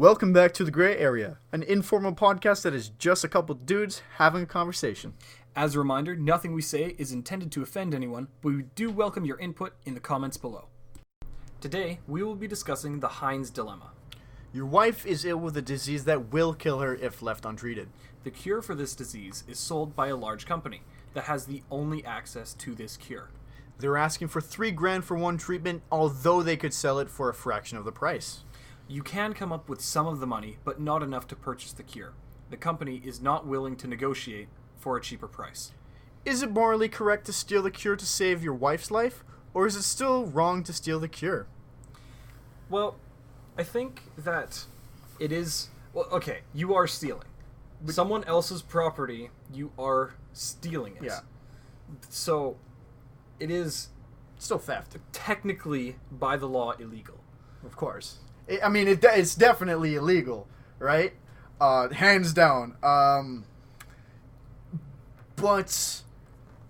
Welcome back to The Gray Area, an informal podcast that is just a couple dudes having a conversation. As a reminder, nothing we say is intended to offend anyone, but we do welcome your input in the comments below. Today, we will be discussing the Heinz Dilemma. Your wife is ill with a disease that will kill her if left untreated. The cure for this disease is sold by a large company that has the only access to this cure. They're asking for $3,000 for one treatment, although they could sell it for a fraction of the price. You can come up with some of the money, but not enough to purchase the cure. The company is not willing to negotiate for a cheaper price. Is it morally correct to steal the cure to save your wife's life, or is it still wrong to steal the cure? Well, I think that it is... Well, okay, you are stealing. Someone else's property, you are stealing it. Yeah. So, it is... Still theft. Technically, by the law, illegal. Of course. It's definitely illegal, right? Hands down. But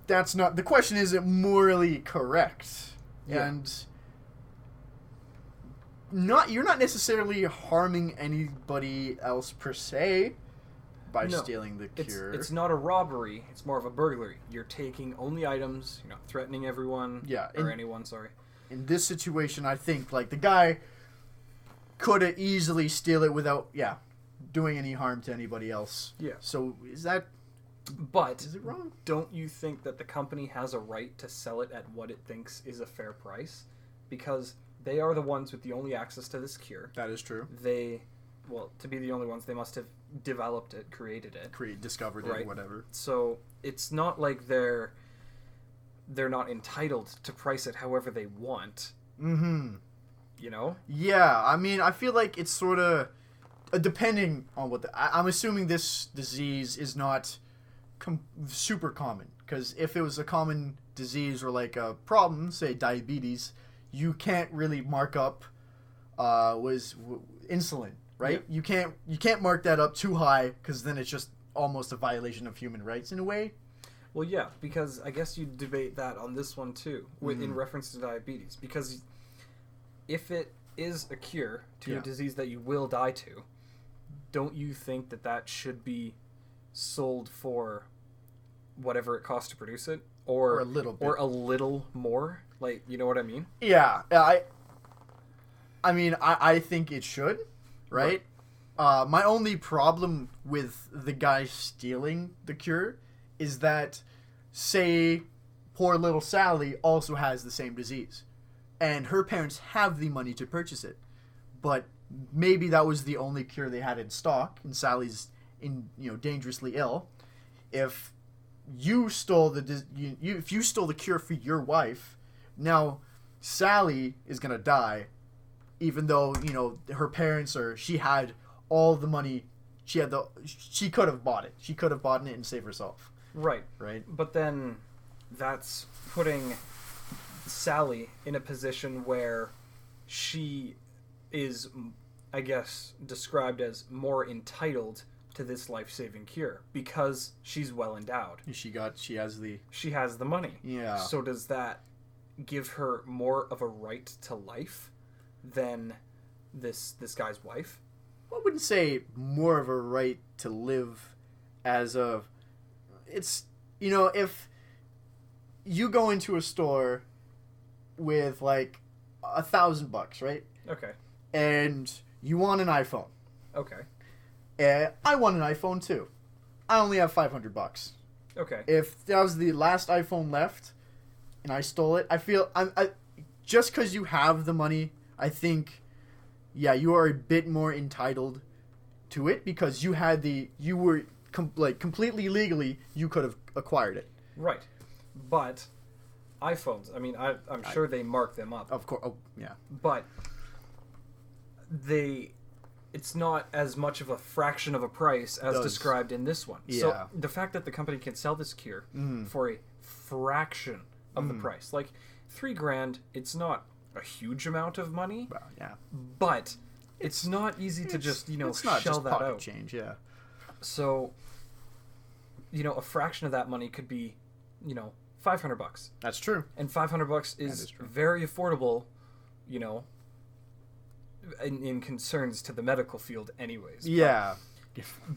that's not... The question is it morally correct? Yeah. And you're not necessarily harming anybody else per se by stealing the cure. It's not a robbery. It's more of a burglary. You're taking only items. You're not threatening everyone. Yeah. Or anyone, sorry. In this situation, I think, like, the guy could have easily steal it without, doing any harm to anybody else. Yeah. So is it wrong? Don't you think that the company has a right to sell it at what it thinks is a fair price? Because they are the ones with the only access to this cure. That is true. To be the only ones, they must have developed it, created it. Discovered it, whatever. So it's not like they're not entitled to price it however they want. Mm-hmm. You know? Yeah, I mean, I feel like it's sort of... depending on what I'm assuming this disease is not super common. Because if it was a common disease or like a problem, say diabetes, you can't really mark up insulin, right? Yeah. You can't mark that up too high because then it's just almost a violation of human rights in a way. Well, yeah, because I guess you debate that on this one too, in reference to diabetes. Because if it is a cure to a disease that you will die to, don't you think that should be sold for whatever it costs to produce it? Or a little bit. Or a little more? Like, you know what I mean? Yeah. I think it should, right? My only problem with the guy stealing the cure is that, say, poor little Sally also has the same disease. And her parents have the money to purchase it. But maybe that was the only cure they had in stock, and Sally's dangerously ill. If you stole if you stole the cure for your wife, now Sally is gonna die, even though her parents she had all the money. She could have bought it. She could have bought it and saved herself. Right. Right. But then that's putting Sally in a position where she is, I guess, described as more entitled to this life-saving cure because she's well endowed. She has the money. Yeah. So does that give her more of a right to life than this guy's wife? I wouldn't say more of a right to live it's if you go into a store with like $1,000, right? Okay. And you want an iPhone. Okay. And I want an iPhone too. I only have $500. Okay. If that was the last iPhone left, and I stole it, I feel just because you have the money, I think, you are a bit more entitled to it because you were completely legally, you could have acquired it. Right. But iPhones, I mean, I'm sure they mark them up. Of course. Oh, yeah. But it's not as much of a fraction of a price as described in this one. Yeah. So the fact that the company can sell this cure for a fraction of the price, like $3,000, it's not a huge amount of money. Well, yeah. But it's not easy to just it's not shell just that pocket out. Change, yeah. So a fraction of that money could be $500. That's true. And $500 is very affordable, in concerns to the medical field anyways. Yeah.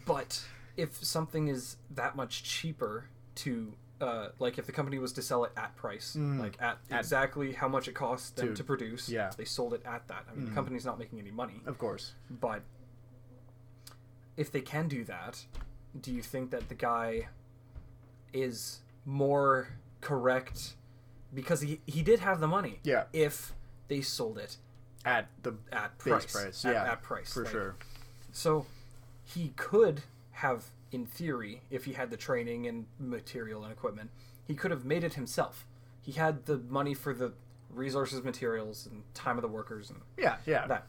But if something is that much cheaper to, like if the company was to sell it at price, like at exactly how much it costs them to produce, they sold it at that. I mean, the company's not making any money. Of course. But if they can do that, do you think that the guy is more correct? Because he did have the money. Yeah. If they sold it at price. At price. For sure. So he could have, in theory, if he had the training and material and equipment, he could have made it himself. He had the money for the resources, materials, and time of the workers, and that.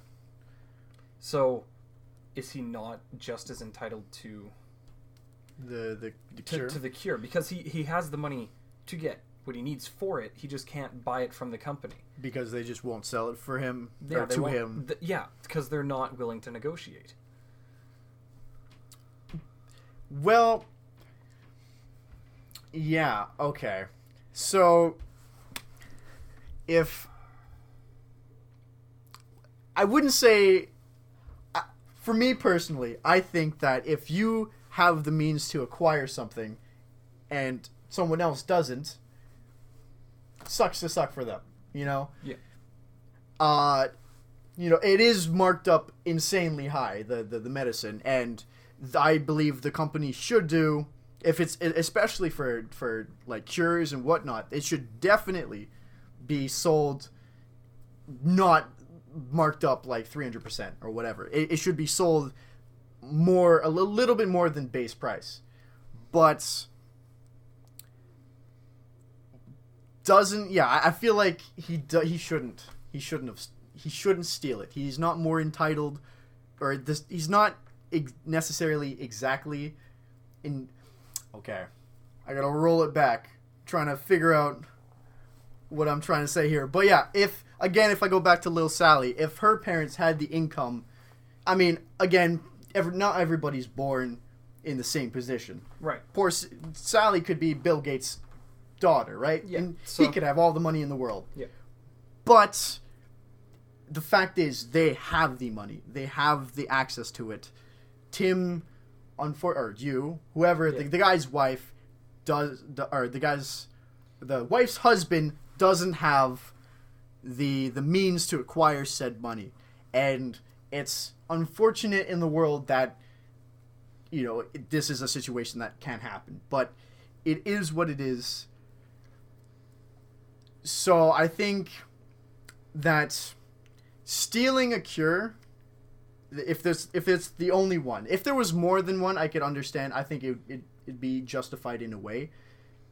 So, is he not just as entitled to the cure? To the cure? Because he has the money to get what he needs for it. He just can't buy it from the company because they just won't sell it for him or to him. Because they're not willing to negotiate. Well, yeah, okay. So, if... I wouldn't say... For me personally, I think that if you have the means to acquire something and someone else doesn't, sucks to suck for them, you know? Yeah. It is marked up insanely high, the medicine, and I believe the company should do, if it's especially for like cures and whatnot, it should definitely be sold not marked up like 300% or whatever. It should be sold a little bit more than base price, but I feel like he shouldn't steal it. He's not more entitled, or he's not necessarily exactly in. Okay, I gotta roll it back, trying to figure out what I'm trying to say here. But yeah, if I go back to Lil Sally, if her parents had the income, I mean, again, not everybody's born in the same position. Right. Poor Sally could be Bill Gates' daughter, right? Yeah. And he could have all the money in the world. Yeah. But the fact is, they have the money. They have the access to it. Tim, whoever, the guy's wife the wife's husband doesn't have the means to acquire said money. And it's unfortunate in the world that, this is a situation that can happen. But it is what it is. So I think that stealing a cure, if it's the only one, if there was more than one, I could understand. I think it'd be justified in a way,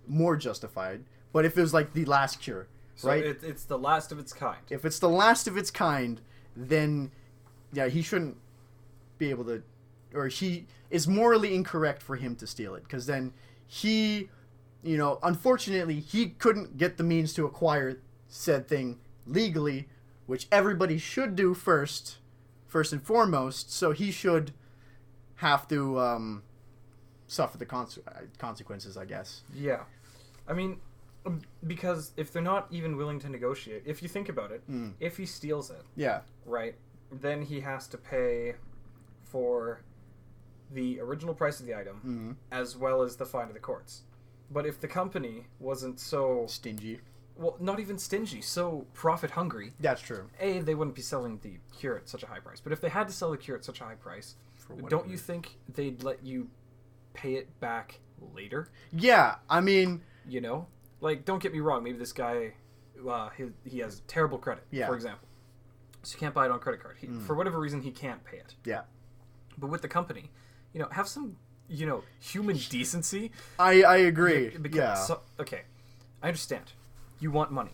more justified. But if it was like the last cure, right? It's the last of its kind. If it's the last of its kind, then he shouldn't be able to, or he is morally incorrect for him to steal it, because then he, unfortunately, he couldn't get the means to acquire said thing legally, which everybody should do first and foremost. So he should have to suffer the consequences, I guess. Yeah, I mean, because if they're not even willing to negotiate, if you think about it, if he steals it, right, then he has to pay for the original price of the item as well as the fine of the courts. But if the company wasn't so stingy, well, not even stingy, so profit hungry, that's true. They wouldn't be selling the cure at such a high price. But if they had to sell the cure at such a high price, don't you think they'd let you pay it back later? Yeah, I mean, like, don't get me wrong. Maybe this guy, he has terrible credit, for example, so you can't buy it on credit card. For whatever reason, he can't pay it. Yeah, but with the company, have some, human decency. I agree. Okay, I understand. You want money,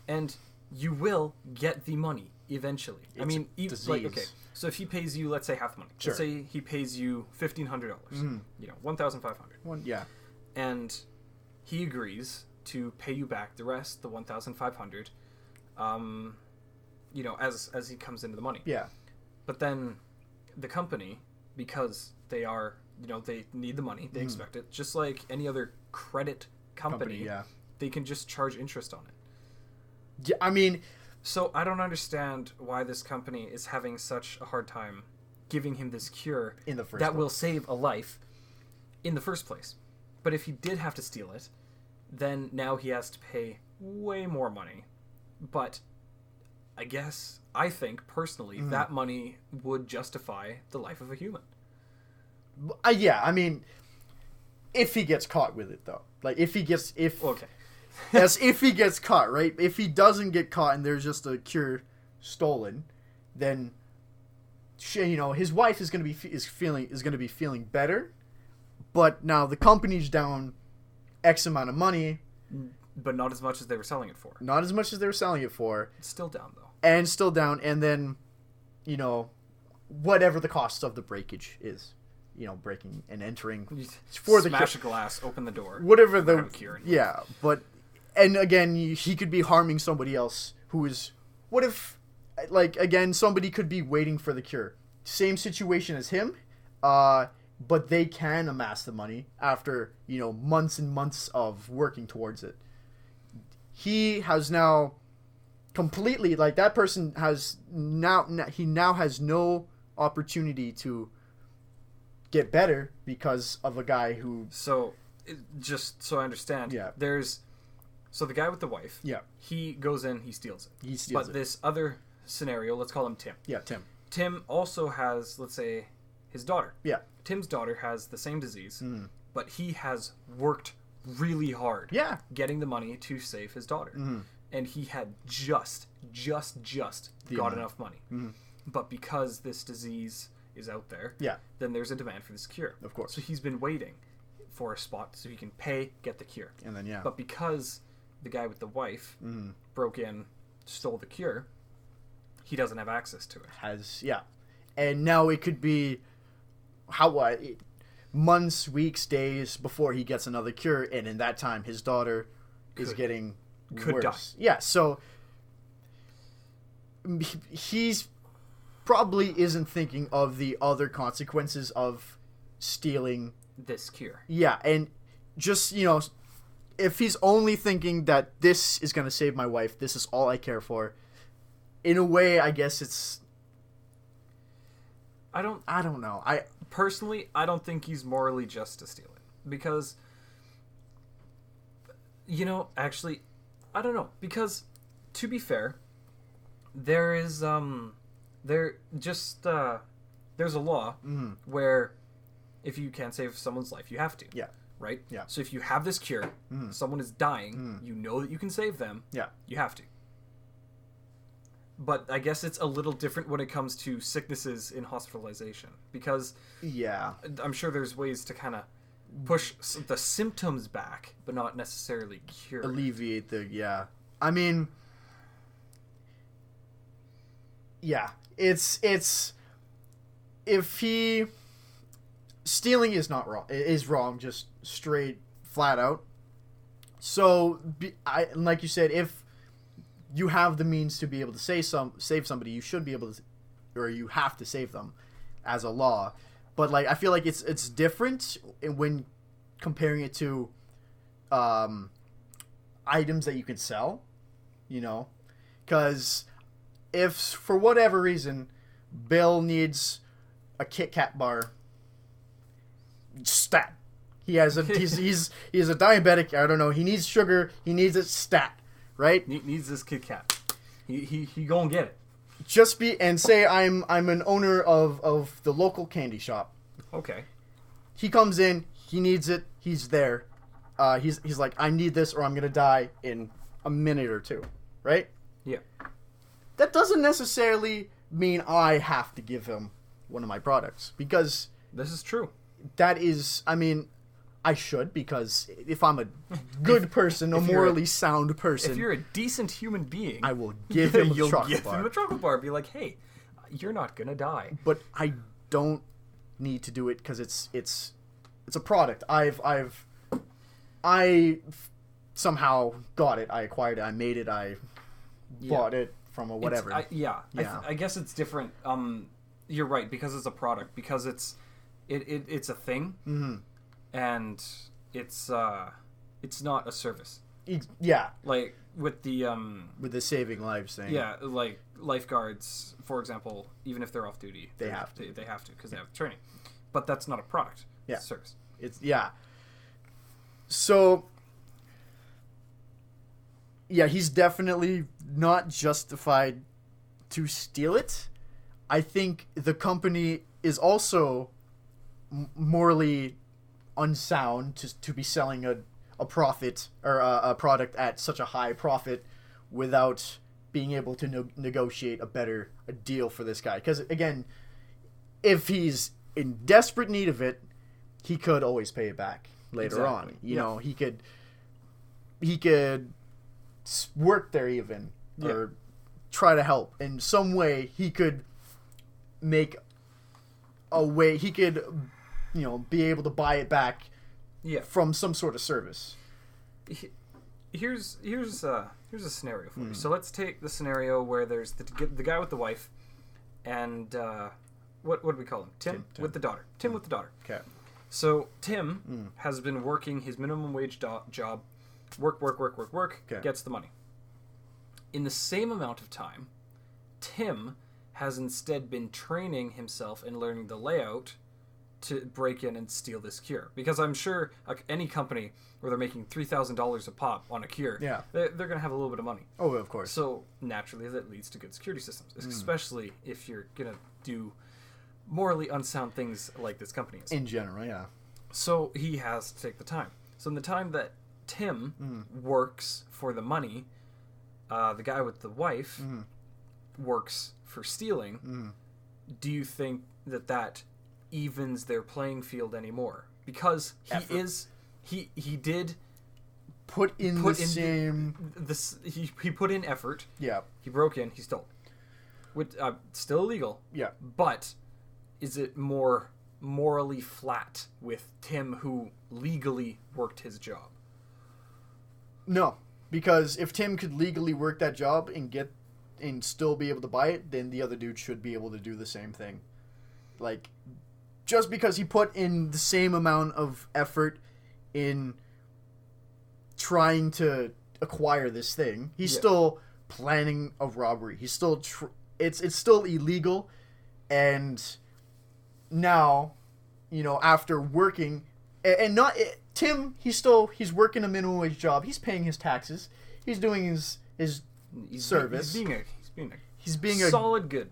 and you will get the money eventually. So if he pays you, let's say, half the money. Sure. Let's say he pays you $1,500. $1,500. Yeah. And he agrees to pay you back the rest, the $1,500. As he comes into the money. Yeah. But then the company, because they are, they need the money, they expect it, just like any other credit company, they can just charge interest on it. Yeah, I mean, So I don't understand why this company is having such a hard time giving him this cure In the first that place. will save a life in the first place. But if he did have to steal it, then now he has to pay way more money. But I think, personally, that money would justify the life of a human. Yeah, I mean, if he gets caught with it, though. Like, if he gets... Okay. As if he gets caught, right? If he doesn't get caught and there's just a cure stolen, then his wife is going to be feeling better. But now the company's down X amount of money, But not as much as they were selling it for. not as much as they were selling it for, It's still down, though. and still down. And then, whatever the cost of the breakage is, breaking and entering for the Smash a glass, open the door. whatever Have the a cure in you. yeah. But and again, he could be harming somebody else who is. What if, like, again, somebody could be waiting for the cure, same situation as him, but they can amass the money after months and months of working towards it. He has now completely, like, that person has now has no opportunity to get better because of a guy who So, just so I understand, Yeah. So the guy with the wife, yeah he goes in, he steals it. he steals But it. this other scenario, let's call him Tim. Yeah, Tim. Tim also has, let's say, his daughter. Yeah. Tim's daughter has the same disease, but he has worked really hard Yeah. getting the money to save his daughter. And he had just The got amount. enough money. But because this disease is out there, Yeah. then there's a demand for this cure. Of course. So he's been waiting for a spot so he can pay, get the cure. And then But because the guy with the wife broke in, stole the cure, he doesn't have access to it. And now it could be months, weeks, days before he gets another cure, and in that time his daughter is getting could worse. Yeah, so he's probably isn't thinking of the other consequences of stealing. This cure. Yeah, and just, if he's only thinking that this is going to save my wife, this is all I care for, in a way, I guess it's... I don't know. Personally, I don't think he's morally just to steal it. Because, actually, I don't know. Because, to be fair, there is, there's a law where if you can't save someone's life, you have to. Yeah. Right? Yeah. So if you have this cure, someone is dying, you know that you can save them, Yeah. you have to. But I guess it's a little different when it comes to sicknesses in hospitalization. Because Yeah. I'm sure there's ways to kind of push the symptoms back, but not necessarily cure. Alleviate the... Yeah. I mean... Yeah. It's... If he... Stealing is not wrong. Is wrong, just straight, flat out. So, like you said, if you have the means to be able to save somebody, you should be able to, or you have to save them, as a law. But like, I feel like it's different when comparing it to items that you can sell, because if for whatever reason Bill needs a Kit Kat bar. Stat. He has a he's a diabetic. I don't know. He needs sugar. He needs it stat. Right. Needs this Kit Kat. He gonna get it. Just say I'm an owner of the local candy shop. Okay. He comes in. He needs it. He's there. He's like, I need this or I'm gonna die in a minute or two. Right. Yeah. That doesn't necessarily mean I have to give him one of my products, because this is true. That is, I mean, I should, because if I'm a good person, a morally sound person, if you're a decent human being, I will give him a chocolate give bar. him a chocolate bar. Be like, hey, you're not gonna die. But I don't need to do it because it's a product. I somehow got it. I acquired it. I made it. I bought it from a whatever. I guess it's different. You're right, because it's a product, because it's a thing, and it's not a service. Yeah. Like with the saving lives thing. Yeah, like lifeguards, for example, even if they're off duty, they have to because they have training. But that's not a product. Yeah. It's a service. So yeah, he's definitely not justified to steal it. I think the company is also morally unsound to be selling a profit or a product at such a high profit without being able to negotiate a deal for this guy. Because again, if he's in desperate need of it, he could always pay it back later on. You know, he could work there even or try to help in some way. He could make a way. He could, be able to buy it back. From some sort of service. Here's a scenario for you. So let's take the scenario where there's the guy with the wife, and what do we call him? Tim with the daughter. Tim with the daughter. Okay. So Tim has been working his minimum wage job, work, okay. Gets the money. In the same amount of time, Tim has instead been training himself and learning the layout to break in and steal this cure. Because I'm sure any company where they're making $3,000 a pop on a cure, they're going to have a little bit of money. Oh, of course. So naturally that leads to good security systems, especially if you're going to do morally unsound things like this company is. In general, yeah. So he has to take the time. So in the time that Tim works for the money, the guy with the wife works for stealing. Do you think that evens their playing field anymore? Because he did put in he put in effort. Yeah. He broke in, he stole. With still illegal. Yeah. But is it more morally flat with Tim who legally worked his job? No, because if Tim could legally work that job and still be able to buy it, then the other dude should be able to do the same thing. Like, just because he put in the same amount of effort in trying to acquire this thing, he's still planning a robbery. He's still it's still illegal, and now, after working and not Tim, he's working a minimum wage job. He's paying his taxes. He's doing his service. He's being a solid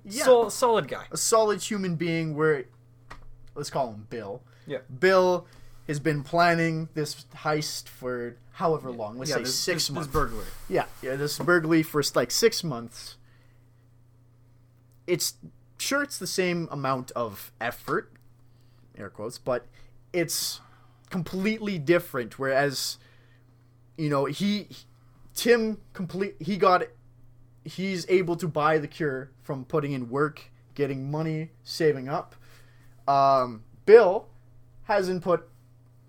solid guy. A solid human being where, let's call him Bill. Yeah. Bill has been planning this heist for however long. Let's say 6 months. This burglary. Yeah, this burglary for like 6 months. It's the same amount of effort, air quotes, but it's completely different. Whereas, he's able to buy the cure from putting in work, getting money, saving up. Bill hasn't put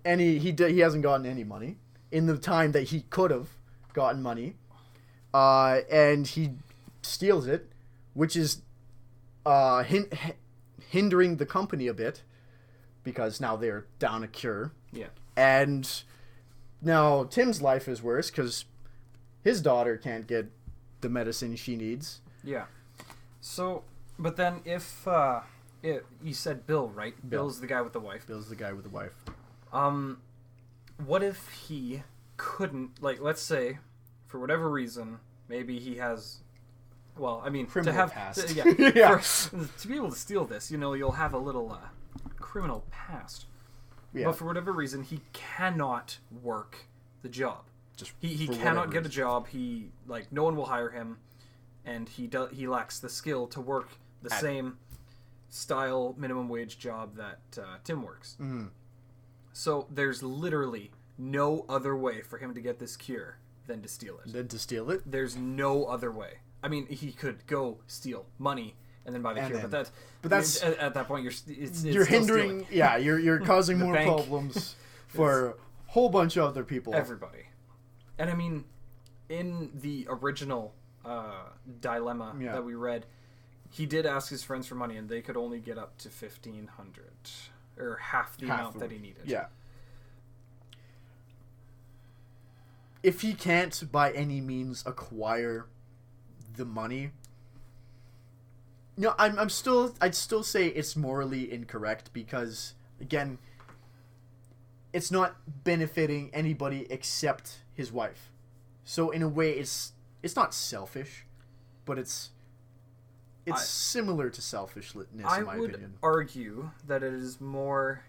any. He hasn't gotten any money in the time that he could have gotten money, and he steals it, which is hindering the company a bit because now they're down a cure. Yeah, and now Tim's life is worse because his daughter can't get the medicine she needs. Yeah. So, but then if you said Bill, right? Bill's the guy with the wife. Bill's the guy with the wife. What if he couldn't, like, let's say, for whatever reason, maybe he has, well, I mean, criminal past. To be able to steal this, you'll have a little criminal past. Yeah. But for whatever reason, he cannot work the job. He cannot get a job. No one will hire him, and he lacks the skill to work the same style minimum wage job that Tim works. Mm-hmm. So there's literally no other way for him to get this cure than to steal it. There's no other way. I mean, he could go steal money and then buy the cure, but that's at that point you're hindering. Yeah, you're causing more problems for a whole bunch of other people. Everybody. And I mean, in the original dilemma that we read, he did ask his friends for money, and they could only get up to $1,500, or half the amount that he needed. Yeah. if he can't by any means acquire the money, I'd still say it's morally incorrect because, again, it's not benefiting anybody except his wife. So in a way, it's not selfish, but it's similar to selfishness in my opinion. I would argue that it is more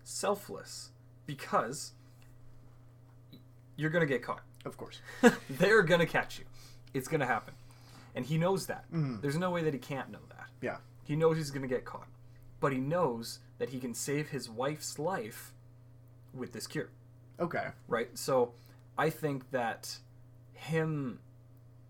selfless because you're going to get caught. Of course. They're going to catch you. It's going to happen. And he knows that. Mm-hmm. There's no way that he can't know that. Yeah. He knows he's going to get caught. But he knows that he can save his wife's life with this cure. Okay. Right? So I think that him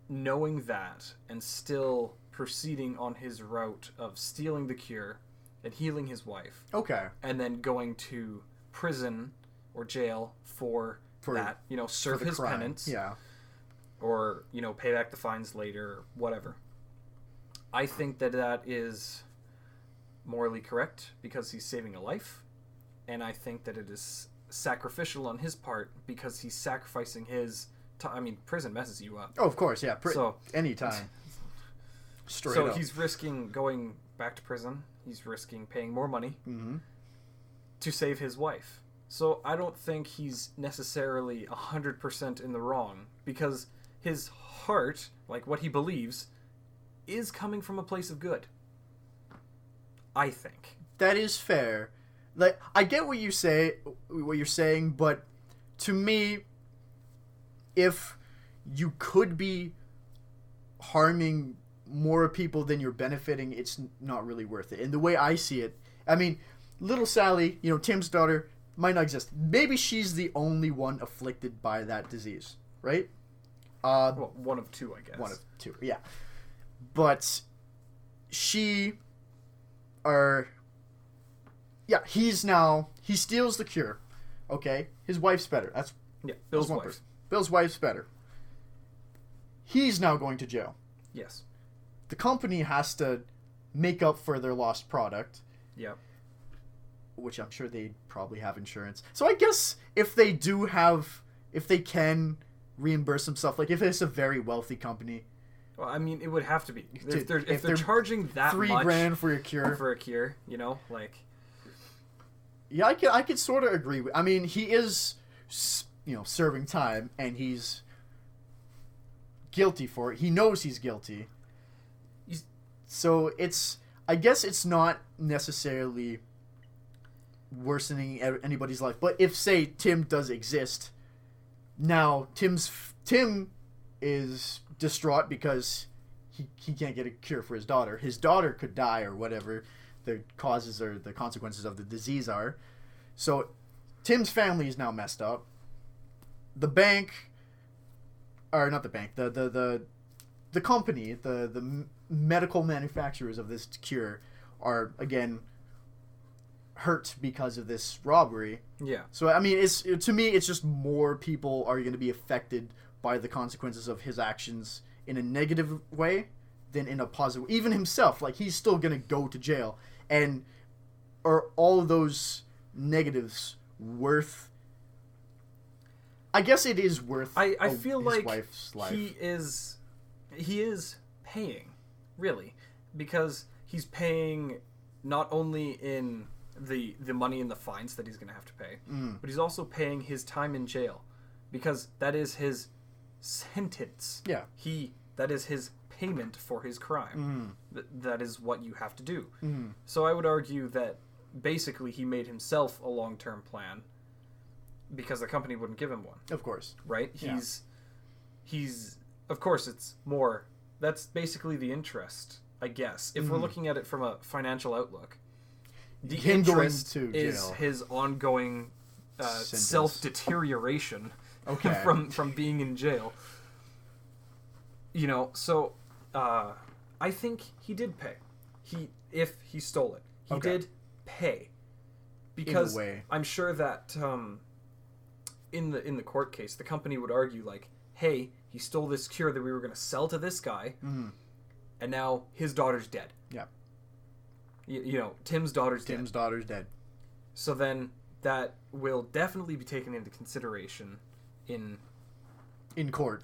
knowing that and still proceeding on his route of stealing the cure and healing his wife. Okay. And then going to prison or jail for that, serve his crime. penance. Yeah. Or, pay back the fines later, or whatever. I think that is morally correct because he's saving a life. And I think that it is sacrificial on his part because he's sacrificing his prison messes you up. Oh, of course, yeah. So anytime. Straight so up. he's risking going back to prison. He's risking paying more money to save his wife. So I don't think he's necessarily 100% in the wrong because his heart, like what he believes, is coming from a place of good. I think. That is fair. Like, I get what you're saying, but to me, if you could be harming more people than you're benefiting, it's not really worth it. And the way I see it, little Sally, Tim's daughter, might not exist. Maybe she's the only one afflicted by that disease, right? Well, one of two, I guess. One of two, yeah. But he steals the cure. Okay? His wife's better. Bill's wife. Bill's wife's better. He's now going to jail. Yes. The company has to make up for their lost product. Yep. Which I'm sure they probably have insurance. So I guess if they can reimburse some stuff, like if it's a very wealthy company. Well, it would have to be. If they're charging that much $3,000 for a cure. For a cure, like. Yeah, I could sort of agree with. He is, serving time, and he's guilty for it. He knows he's guilty. So I guess it's not necessarily worsening anybody's life. But if, say, Tim does exist, now Tim is distraught because he can't get a cure for his daughter. His daughter could die or whatever the causes or the consequences of the disease are. So Tim's family is now messed up. The bank, or not the bank, the company, the medical manufacturers of this cure are, again, hurt because of this robbery. Yeah. So to me it's just more people are going to be affected by the consequences of his actions in a negative way than in a positive. Even himself, like, he's still going to go to jail. And are all of those negatives worth? I guess it is worth. I feel his like wife's life. he is paying, really, because he's paying not only in the money and the fines that he's going to have to pay, but he's also paying his time in jail, because that is his sentence. Yeah. That is his payment for his crime. That is what you have to do. So I would argue that basically he made himself a long-term plan because the company wouldn't give him one. Of course. Right? He's of course it's more, that's basically the interest, I guess. If we're looking at it from a financial outlook, the interest is his ongoing self-deterioration from being in jail. So I think he did pay. If he stole it, he did pay, because I'm sure that in the court case, the company would argue, like, hey, he stole this cure that we were going to sell to this guy, and now his daughter's dead. Yeah. Tim's daughter's dead. So then that will definitely be taken into consideration in in court,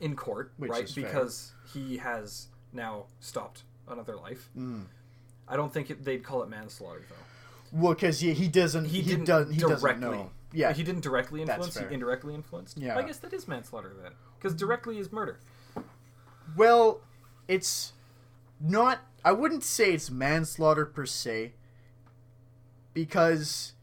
which right? is fair. Because he has now stopped another life. Mm. I don't think they'd call it manslaughter though. Well, because he doesn't doesn't know. Yeah, he didn't directly influence. He fair. indirectly influenced. Yeah, I guess that is manslaughter then, because directly is murder. Well, it's not. I wouldn't say it's manslaughter per se, because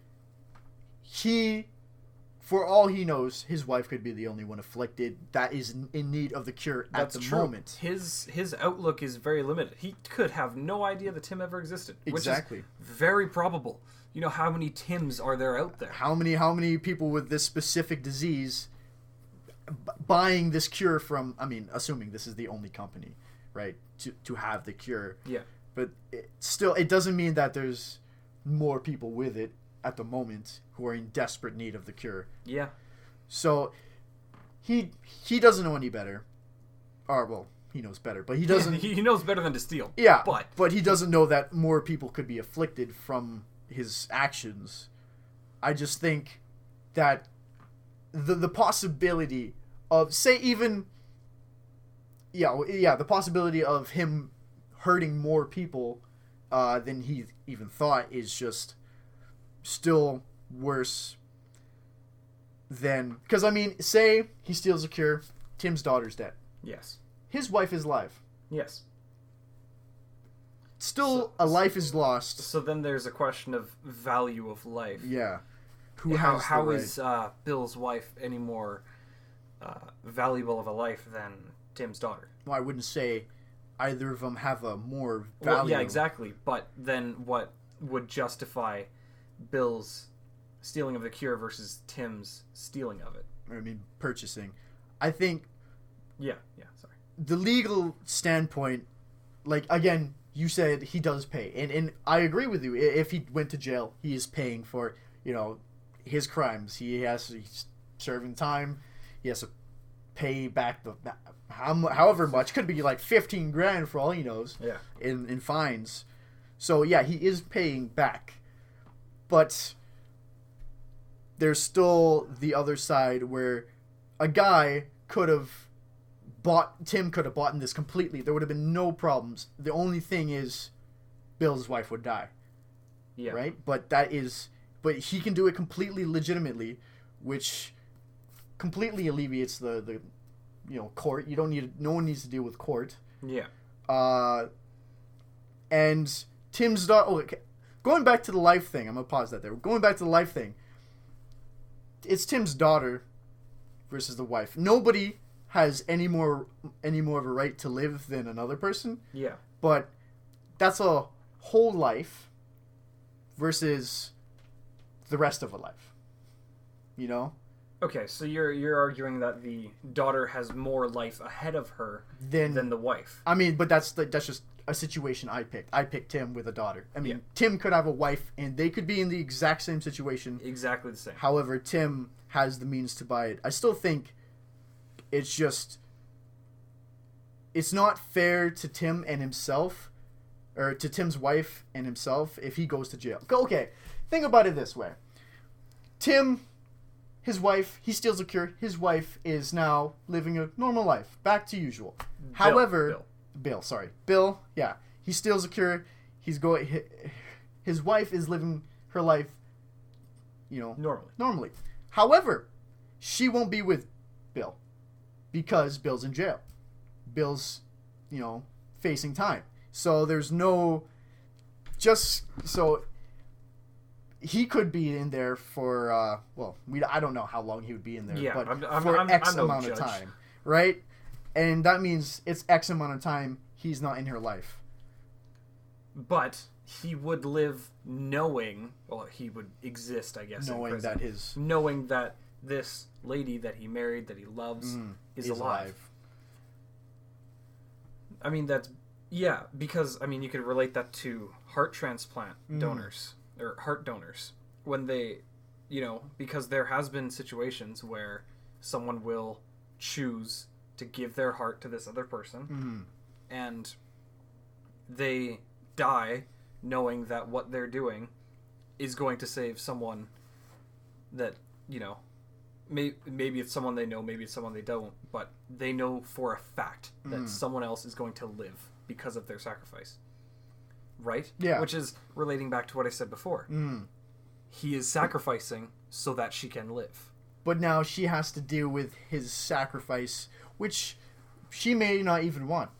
for all he knows, his wife could be the only one afflicted that is in need of the cure at the moment. His outlook is very limited. He could have no idea that Tim ever existed. Exactly. Which is very probable. You know, how many Tims are there out there? How many people with this specific disease buying this cure from, I mean, assuming this is the only company, right, to have the cure. Yeah. But it doesn't mean that there's more people with it at the moment who are in desperate need of the cure. Yeah. So he doesn't know any better. Or, well, he knows better, but he doesn't... he knows better than to steal. Yeah, but he doesn't know that more people could be afflicted from his actions. I just think that the possibility of, say, even... Yeah, the possibility of him hurting more people than he even thought is just still worse than... Because, I mean, say he steals a cure, Tim's daughter's dead. Yes. His wife is alive. Yes. Still, a life is lost. So then there's a question of value of life. Yeah. How is Bill's wife any more valuable of a life than Tim's daughter? Well, I wouldn't say either of them have a more value. Well, yeah, exactly. But then what would justify Bill's stealing of the cure versus Tim's stealing of it? I mean, purchasing. I think... Yeah, sorry. The legal standpoint, like, again, you said he does pay. And I agree with you. If he went to jail, he is paying for, his crimes. He's serving time. He has to pay back however much. Could be like 15 grand for all he knows. Yeah. In fines. So, yeah, he is paying back. But there's still the other side where a guy Tim could have bought this completely. There would have been no problems. The only thing is Bill's wife would die. Yeah. Right? But he can do it completely legitimately, which completely alleviates the court. No one needs to deal with court. Yeah. And Tim's daughter... Oh, okay. Going back to the life thing. I'm going to pause that there. Going back to the life thing. It's Tim's daughter versus the wife. Nobody has any more of a right to live than another person. Yeah. But that's a whole life versus the rest of a life. Okay, so you're arguing that the daughter has more life ahead of her than the wife. I mean, but that's just a situation I picked. I picked Tim with a daughter. I mean, yeah. Tim could have a wife, and they could be in the exact same situation. Exactly the same. However, Tim has the means to buy it. I still think it's not fair to Tim and himself, or to Tim's wife and himself, if he goes to jail. Okay, think about it this way. Tim, his wife, he steals a cure. His wife is now living a normal life, back to usual. Bill, yeah. He steals a cure. His wife is living her life, normally. However, she won't be with Bill because Bill's in jail. Bill's, facing time. So there's no... he could be in there for, I don't know how long he would be in there, but for X amount of time, right? And that means it's X amount of time he's not in her life. But he would live knowing, he would exist, I guess, knowing that this lady that he married, that he loves, is alive. I mean, because, you could relate that to heart transplant donors, or heart donors, when they, because there has been situations where someone will choose to give their heart to this other person, and they die knowing that what they're doing is going to save someone that, maybe it's someone they know, maybe it's someone they don't, but they know for a fact that someone else is going to live because of their sacrifice. Right? Yeah. Which is relating back to what I said before. He is sacrificing so that she can live. But now she has to deal with his sacrifice, which she may not even want.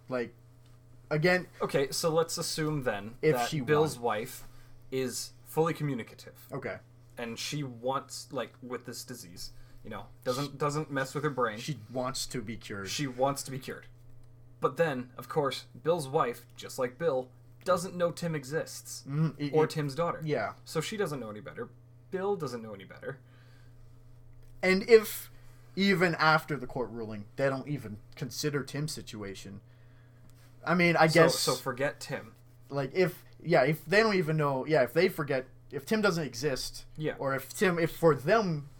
Like, again... Okay, so let's assume then that Bill's wife is fully communicative. Okay. And she wants, like, with this disease, you know, doesn't mess with her brain. She wants to be cured. She wants to be cured. But then, of course, Bill's wife, just like Bill, doesn't know Tim exists. Or Tim's daughter. Yeah. So she doesn't know any better. Bill doesn't know any better. And if, even after the court ruling, they don't even consider Tim's situation, I mean, I guess... So forget Tim. Like, if they don't even know... Yeah, if they forget... If Tim doesn't exist... Yeah. Or if for them,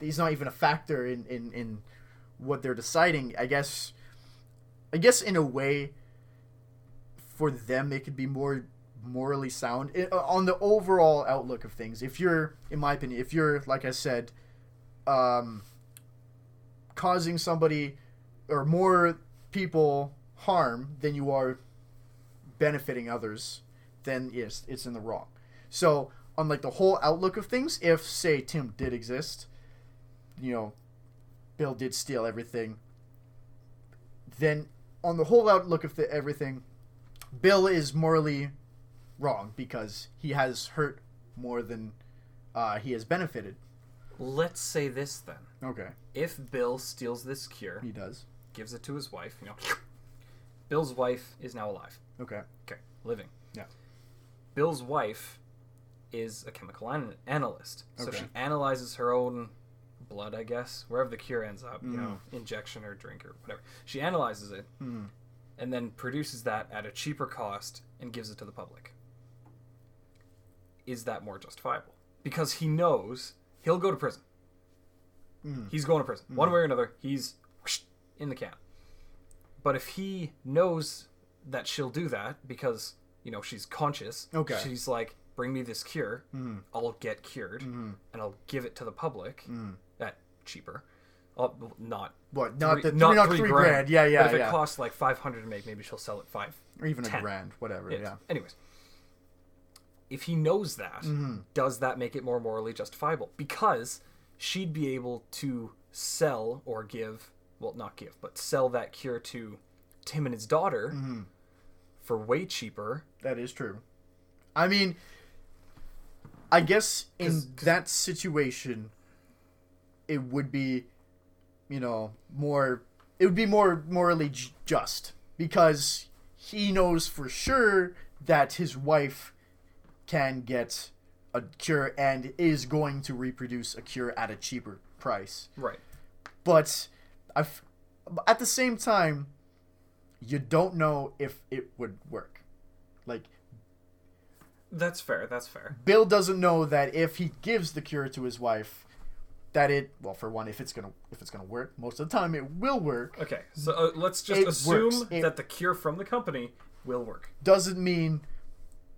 he's not even a factor in what they're deciding, I guess in a way, for them, it could be more morally sound. On the overall outlook of things, if you're, in my opinion, if you're, like I said, causing somebody or more people harm than you are benefiting others, then yes, it's in the wrong. So, on like the whole outlook of things, if, say, Tim did exist, you know, Bill did steal everything, then on the whole outlook of everything, Bill is morally wrong because he has hurt more than he has benefited. Let's say this then. Okay. If Bill steals this cure, he does, gives it to his wife, you know, Bill's wife is now alive. Okay, living. Yeah. Bill's wife is a chemical analyst, so she analyzes her own blood, I guess, wherever the cure ends up, you know, injection or drink or whatever. She analyzes it and then produces that at a cheaper cost and gives it to the public. Is that more justifiable? Because he knows he'll go to prison. He's going to prison. One way or another, he's in the can. But if he knows that she'll do that because, you know, she's conscious, she's like, bring me this cure, I'll get cured, and I'll give it to the public at cheaper. Not $3 grand. Yeah. But if it costs like $500 to make, maybe she'll sell it $500 or even $1,000, whatever. Yeah. Anyways, if he knows that, does that make it more morally justifiable? Because she'd be able to sell or give, well, not give, but sell that cure to Tim and his daughter for way cheaper. That is true. I mean, I guess in that situation, it would be, you know, more morally just because he knows for sure that his wife can get a cure and is going to reproduce a cure at a cheaper price. Right. But at the same time, you don't know if it would work. Like, that's fair. Bill doesn't know that if he gives the cure to his wife, that for one, if it's gonna work, most of the time it will work. Okay, so let's just assume that the cure from the company will work. Doesn't mean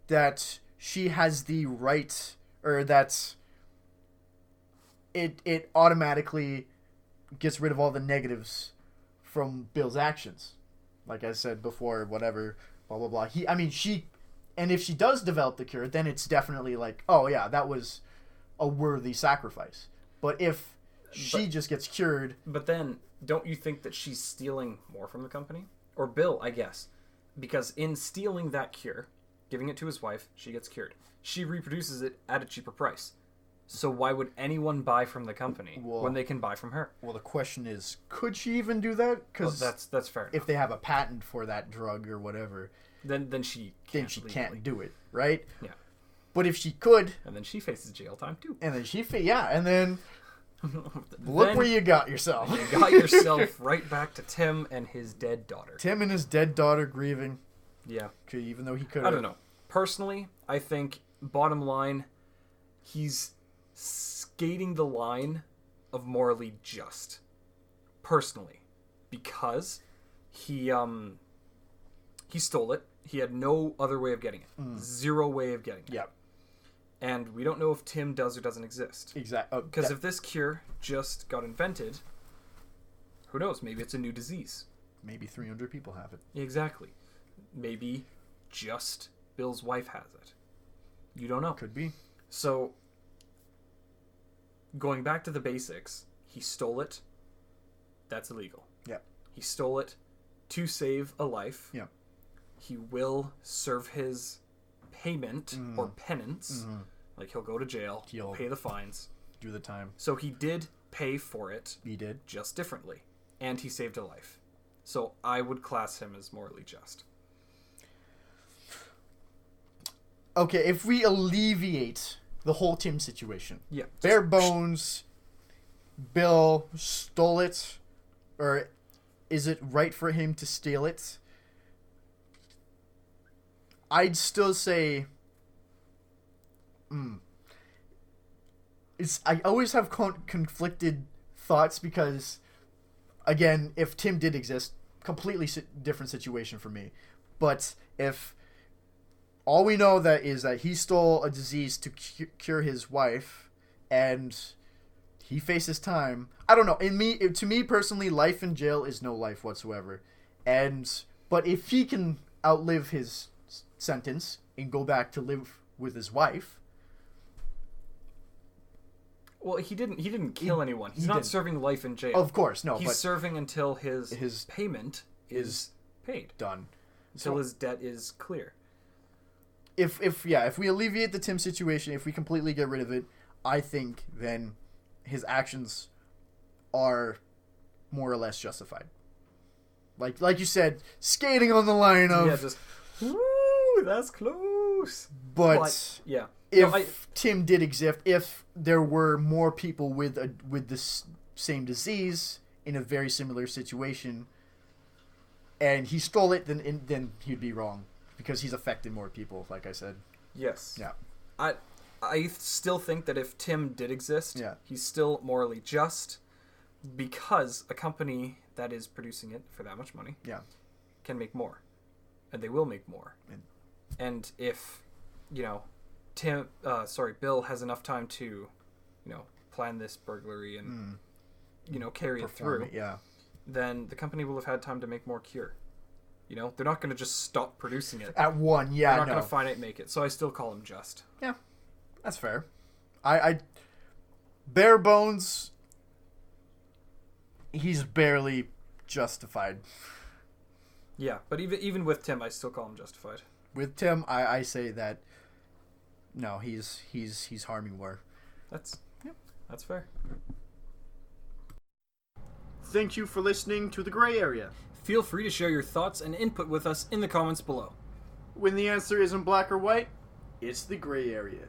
that she has the right, or that it automatically gets rid of all the negatives from Bill's actions. Like I said before, whatever, blah blah blah. And if she does develop the cure, then it's definitely like, oh yeah, that was a worthy sacrifice. But if she just gets cured... But then, don't you think that she's stealing more from the company? Or Bill, I guess. Because in stealing that cure, giving it to his wife, she gets cured. She reproduces it at a cheaper price. So why would anyone buy from the company when they can buy from her? Well, the question is, could she even do that? Because that's fair enough. If they have a patent for that drug or whatever... Then she can't do it, right? Yeah. But if she could... And then she faces jail time, too. And then look where you got yourself. You got yourself right back to Tim and his dead daughter. Tim and his dead daughter grieving. Yeah. Even though he could I don't know. Personally, I think, bottom line, he's skating the line of morally just. Personally. Because he stole it. He had no other way of getting it. Zero way of getting it. Yep. And we don't know if Tim does or doesn't exist. Exactly. Because if this cure just got invented, who knows? Maybe it's a new disease. Maybe 300 people have it. Exactly. Maybe just Bill's wife has it. You don't know. Could be. So, going back to the basics, he stole it. That's illegal. Yeah. He stole it to save a life. Yeah. He will serve his payment or penance. Like, he'll go to jail, He'll pay the fines. do the time. So he did pay for it. He did. Just differently. And he saved a life. So I would class him as morally just. Okay, if we alleviate the whole Tim situation. Yeah. Bare bones, Bill stole it, or is it right for him to steal it? I'd still say... I always have conflicted thoughts because, again, if Tim did exist, completely different situation for me. But if all we know that is that he stole a disease to cure his wife, and he faces time, I don't know. To me personally, life in jail is no life whatsoever. But if he can outlive his sentence and go back to live with his wife. Well, he didn't kill anyone. He's not serving life in jail. Of course, no. He's serving until his payment is paid. Done. Until his debt is clear. If we alleviate the Tim situation, if we completely get rid of it, I think then his actions are more or less justified. Like you said, skating on the line of... Yeah, just... Woo, that's close. But yeah. If Tim did exist, if there were more people with this same disease in a very similar situation, and he stole it, then he'd be wrong because he's affected more people. Like I said. Yes. Yeah. I still think that if Tim did exist, he's still morally just because a company that is producing it for that much money, can make more, and they will make more. And if Bill has enough time to, plan this burglary and, carry it through, then the company will have had time to make more cure. They're not going to just stop producing it. At one, They're not going to finite make it. So I still call him just. Yeah, that's fair. I bare bones, he's barely justified. Yeah, but even with Tim, I still call him justified. With Tim, I say that no, he's harming more. That's fair. Thank you for listening to The Gray Area. Feel free to share your thoughts and input with us in the comments below. When the answer isn't black or white, it's the gray area.